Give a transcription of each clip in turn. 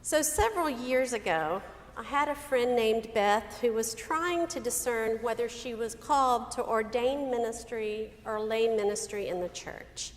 So several years ago, I had a friend named Beth who was trying to discern whether she was called to ordained ministry or lay ministry in the church.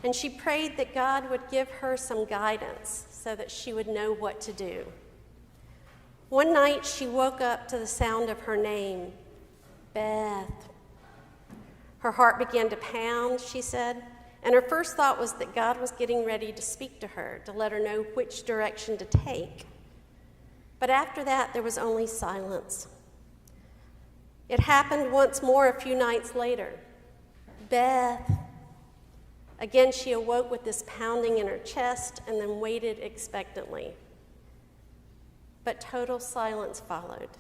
And she prayed that God would give her some guidance so that she would know what to do. One night, she woke up to the sound of her name, Beth. Her heart began to pound, she said, and her first thought was that God was getting ready to speak to her, to let her know which direction to take. But after that, there was only silence. It happened once more a few nights later. Beth. Again, she awoke with this pounding in her chest and then waited expectantly. But total silence followed.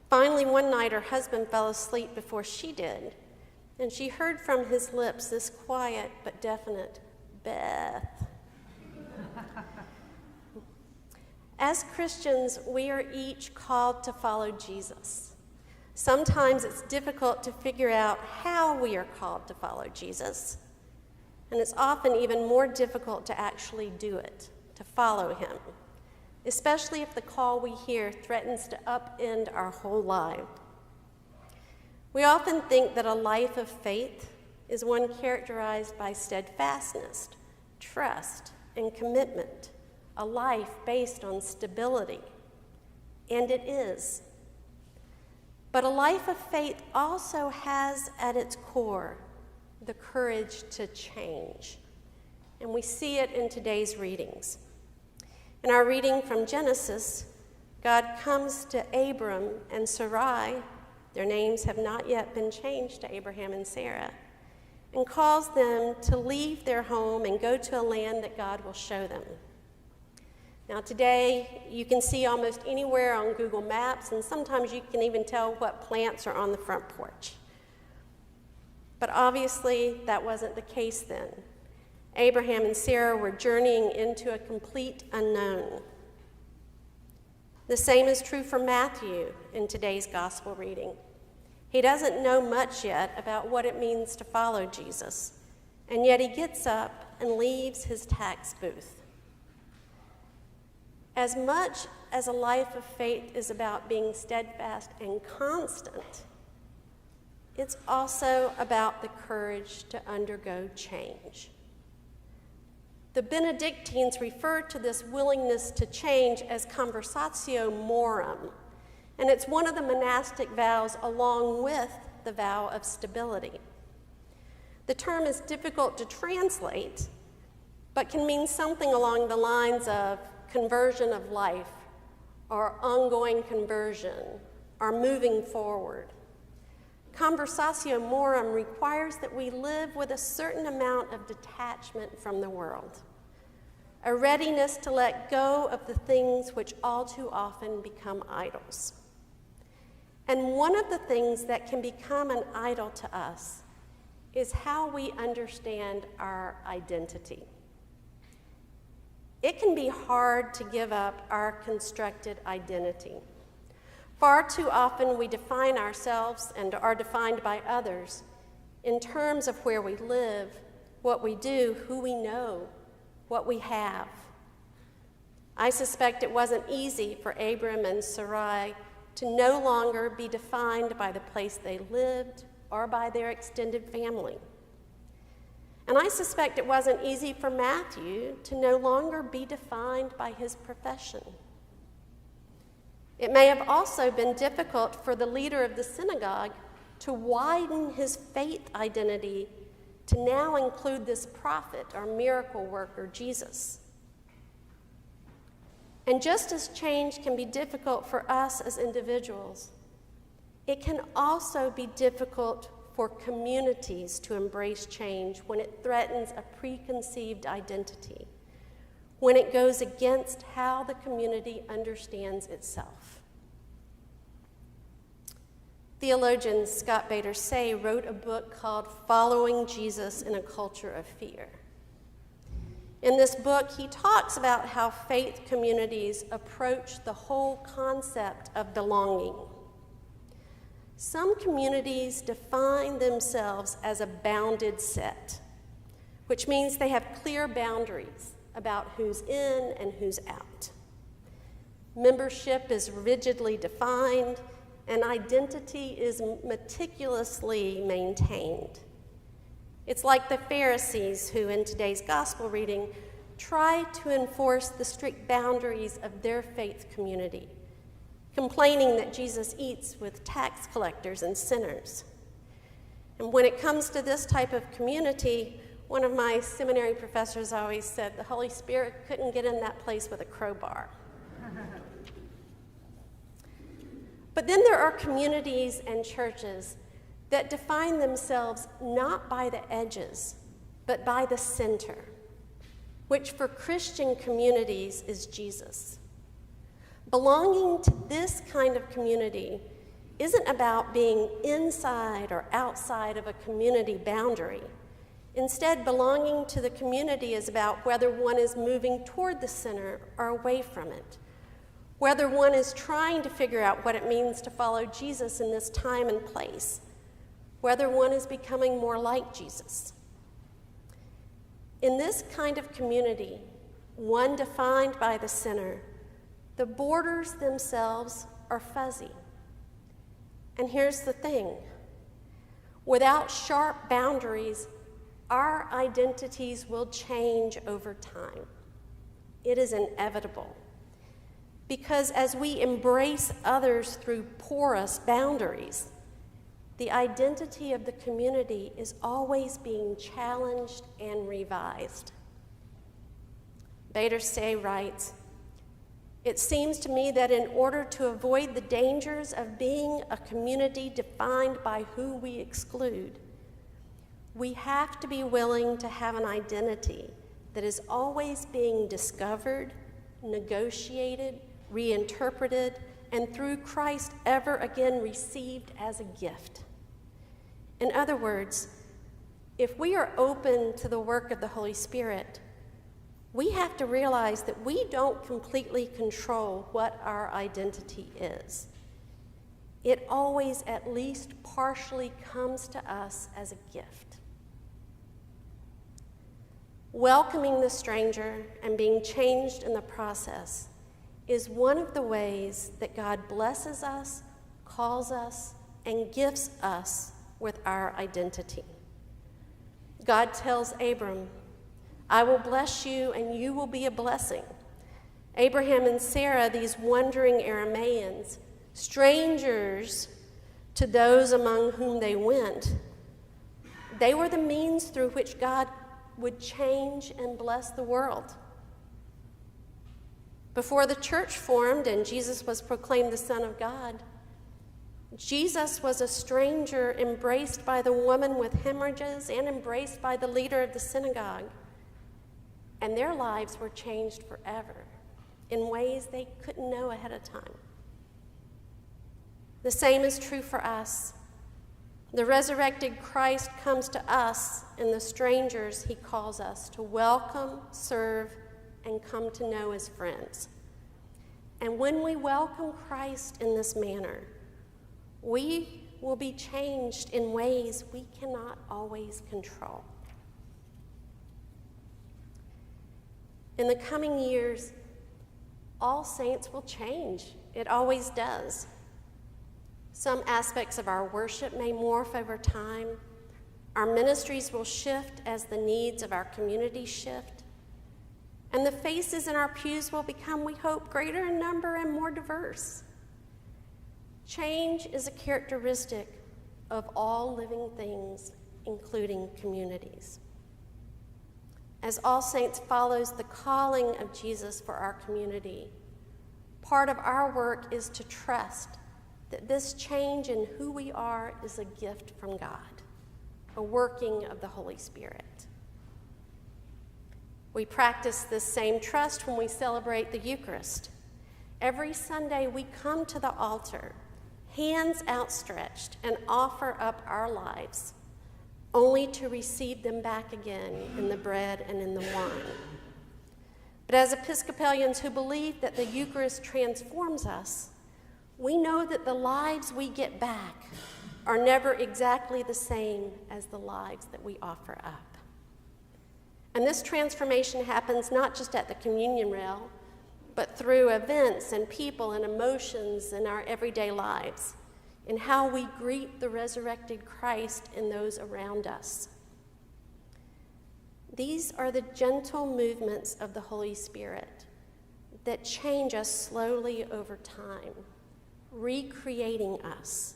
Finally, one night, her husband fell asleep before she did, and she heard from his lips this quiet but definite, Beth. As Christians, we are each called to follow Jesus. Sometimes it's difficult to figure out how we are called to follow Jesus, and it's often even more difficult to actually do it, to follow him, especially if the call we hear threatens to upend our whole life. We often think that a life of faith is one characterized by steadfastness, trust, and commitment, a life based on stability. And it is. But a life of faith also has at its core the courage to change. And we see it in today's readings. In our reading from Genesis, God comes to Abram and Sarai, their names have not yet been changed to Abraham and Sarah, and calls them to leave their home and go to a land that God will show them. Now today, you can see almost anywhere on Google Maps, and sometimes you can even tell what plants are on the front porch. But obviously, that wasn't the case then. Abraham and Sarah were journeying into a complete unknown. The same is true for Matthew in today's gospel reading. He doesn't know much yet about what it means to follow Jesus, and yet he gets up and leaves his tax booth. As much as a life of faith is about being steadfast and constant, it's also about the courage to undergo change. The Benedictines refer to this willingness to change as conversatio morum, and it's one of the monastic vows along with the vow of stability. The term is difficult to translate, but can mean something along the lines of conversion of life, or ongoing conversion, or moving forward. Conversatio morum requires that we live with a certain amount of detachment from the world, a readiness to let go of the things which all too often become idols. And one of the things that can become an idol to us is how we understand our identity. It can be hard to give up our constructed identity. Far too often we define ourselves and are defined by others in terms of where we live, what we do, who we know, what we have. I suspect it wasn't easy for Abram and Sarai to no longer be defined by the place they lived or by their extended family. And I suspect it wasn't easy for Matthew to no longer be defined by his profession. It may have also been difficult for the leader of the synagogue to widen his faith identity to now include this prophet or miracle worker, Jesus. And just as change can be difficult for us as individuals, it can also be difficult for communities to embrace change when it threatens a preconceived identity, when it goes against how the community understands itself. Theologian Scott Bader Say wrote a book called Following Jesus in a Culture of Fear. In this book, he talks about how faith communities approach the whole concept of belonging. Some communities define themselves as a bounded set, which means they have clear boundaries about who's in and who's out. Membership is rigidly defined, and identity is meticulously maintained. It's like the Pharisees who, in today's gospel reading, try to enforce the strict boundaries of their faith community, complaining that Jesus eats with tax collectors and sinners. And when it comes to this type of community, one of my seminary professors always said the Holy Spirit couldn't get in that place with a crowbar. But then there are communities and churches that define themselves not by the edges, but by the center, which for Christian communities is Jesus. Belonging to this kind of community isn't about being inside or outside of a community boundary. Instead, belonging to the community is about whether one is moving toward the center or away from it, whether one is trying to figure out what it means to follow Jesus in this time and place, whether one is becoming more like Jesus. In this kind of community, one defined by the center, the borders themselves are fuzzy. And here's the thing: without sharp boundaries, our identities will change over time. It is inevitable. Because as we embrace others through porous boundaries, the identity of the community is always being challenged and revised. Bader-Say writes, "It seems to me that in order to avoid the dangers of being a community defined by who we exclude, we have to be willing to have an identity that is always being discovered, negotiated, reinterpreted, and through Christ ever again received as a gift." In other words, if we are open to the work of the Holy Spirit, we have to realize that we don't completely control what our identity is. It always at least partially comes to us as a gift. Welcoming the stranger and being changed in the process is one of the ways that God blesses us, calls us, and gifts us with our identity. God tells Abram, "I will bless you and you will be a blessing." Abraham and Sarah, these wandering Arameans, strangers to those among whom they went, they were the means through which God would change and bless the world. Before the church formed and Jesus was proclaimed the Son of God, Jesus was a stranger embraced by the woman with hemorrhages and embraced by the leader of the synagogue. And their lives were changed forever in ways they couldn't know ahead of time. The same is true for us. The resurrected Christ comes to us and the strangers he calls us to welcome, serve, and come to know as friends. And when we welcome Christ in this manner, we will be changed in ways we cannot always control. In the coming years, All Saints will change. It always does. Some aspects of our worship may morph over time. Our ministries will shift as the needs of our community shift. And the faces in our pews will become, we hope, greater in number and more diverse. Change is a characteristic of all living things, including communities. As All Saints follows the calling of Jesus for our community, part of our work is to trust that this change in who we are is a gift from God, a working of the Holy Spirit. We practice this same trust when we celebrate the Eucharist. Every Sunday we come to the altar, hands outstretched, and offer up our lives, only to receive them back again in the bread and in the wine. But as Episcopalians who believe that the Eucharist transforms us, we know that the lives we get back are never exactly the same as the lives that we offer up. And this transformation happens not just at the communion rail, but through events and people and emotions in our everyday lives, in how we greet the resurrected Christ and those around us. These are the gentle movements of the Holy Spirit that change us slowly over time, recreating us.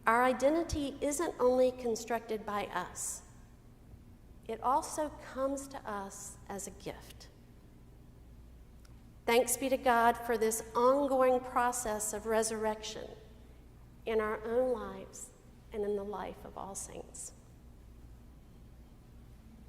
Our identity isn't only constructed by us, it also comes to us as a gift. Thanks be to God for this ongoing process of resurrection in our own lives and in the life of all saints.